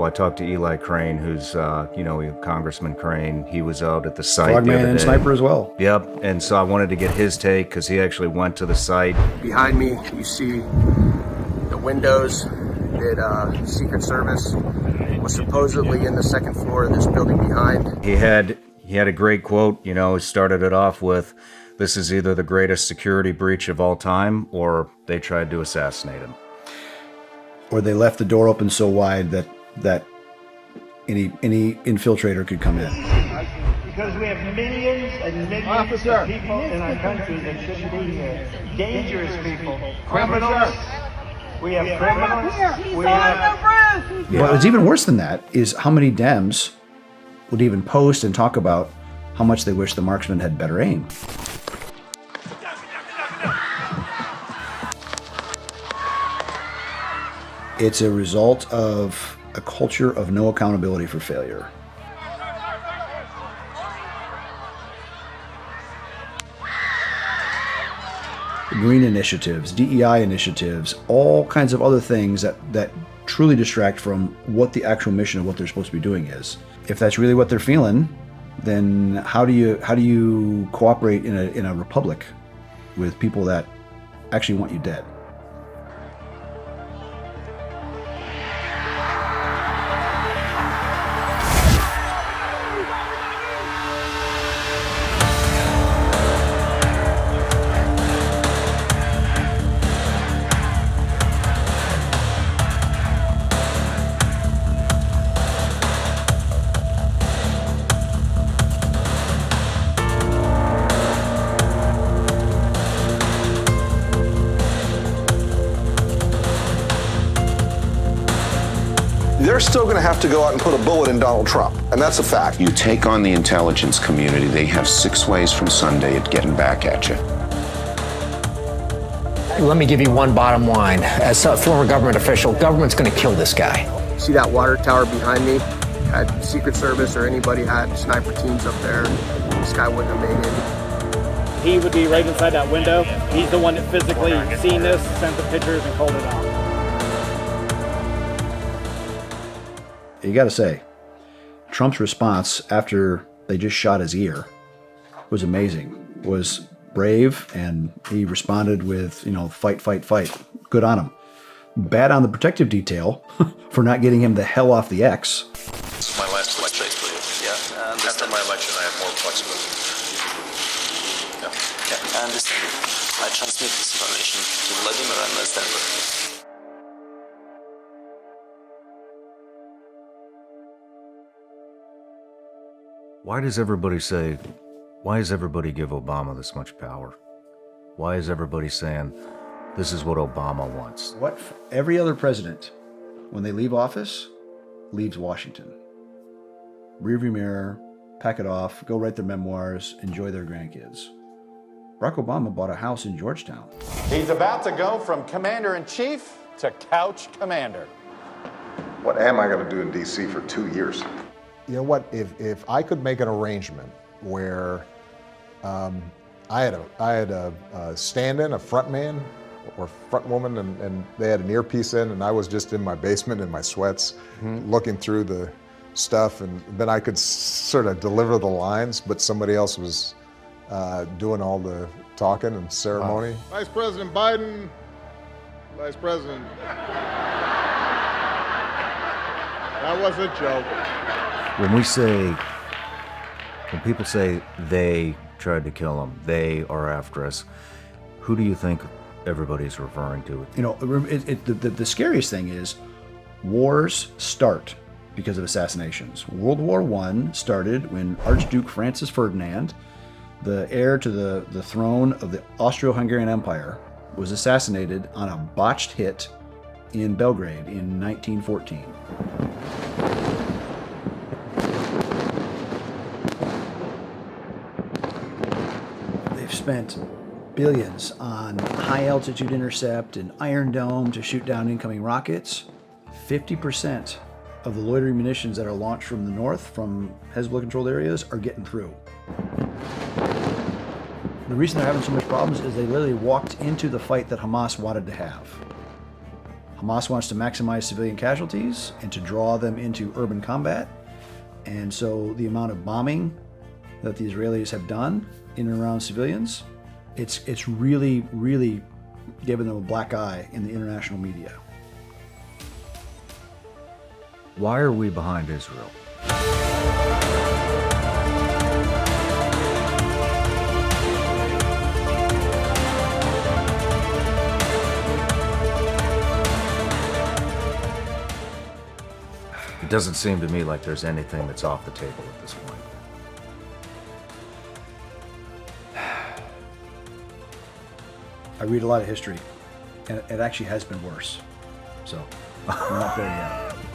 Well, I talked to Eli Crane, who's, Congressman Crane. He was out at the site Frogman the other day. and sniper as well. Yep, and so I wanted to get his take because he actually went to the site. Behind me, you see the windows that Secret Service was supposedly in the second floor of this building behind. He had a great quote. He started it off with, "This is either the greatest security breach of all time, or they tried to assassinate him." Or they left the door open so wide that any infiltrator could come in. Because we have millions and millions of people in our country that shouldn't be here. Dangerous people, criminals. We have criminals. We have. Well, what's even worse than that is how many Dems would even post and talk about how much they wish the marksman had better aim. It's a result of a culture of no accountability for failure. Green initiatives, DEI initiatives, all kinds of other things that truly distract from what the actual mission of what they're supposed to be doing is. If that's really what they're feeling, then how do you cooperate in a republic with people that actually want you dead? They're still going to have to go out and put a bullet in Donald Trump, and that's a fact. You take on the intelligence community, they have 6 ways from Sunday at getting back at you. Let me give you one bottom line. As a former government official, government's going to kill this guy. See that water tower behind me? Had Secret Service or anybody had sniper teams up there, this guy wouldn't have made it. He would be right inside that window. He's the one that physically seen this, sent the pictures, and called it out. You got to say, Trump's response after they just shot his ear was amazing, was brave, and he responded with, fight, fight, fight. Good on him. Bad on the protective detail for not getting him the hell off the X. This is my last election, yeah. After my election, I have more flexibility. I understand. I transmit this information to Vladimir and stand with me. Why does everybody give Obama this much power? Why is everybody saying this is what Obama wants? What every other president, when they leave office, leaves Washington. Rearview mirror, pack it off, go write their memoirs, enjoy their grandkids. Barack Obama bought a house in Georgetown. He's about to go from commander-in-chief to couch commander. What am I going to do in D.C. for 2 years? You know what? If I could make an arrangement where I had a stand-in, a front man or front woman, and they had an earpiece in, and I was just in my basement in my sweats, looking through the stuff, and then I could sort of deliver the lines, but somebody else was doing all the talking and ceremony. Wow. Vice President Biden, Vice President. That was a joke. When people say they tried to kill him, they are after us, who do you think everybody's referring to? The scariest thing is wars start because of assassinations. World War I started when Archduke Francis Ferdinand, the heir to the throne of the Austro-Hungarian Empire, was assassinated on a botched hit in Belgrade in 1914. Spent billions on high altitude intercept and Iron Dome to shoot down incoming rockets. 50% of the loitering munitions that are launched from the north, from Hezbollah controlled areas, are getting through. The reason they're having so much problems is they literally walked into the fight that Hamas wanted to have. Hamas wants to maximize civilian casualties and to draw them into urban combat. And so the amount of bombing that the Israelis have done in and around civilians, it's really, really given them a black eye in the international media. Why are we behind Israel? It doesn't seem to me like there's anything that's off the table at this point. I read a lot of history, and it actually has been worse. So, we're not there yet.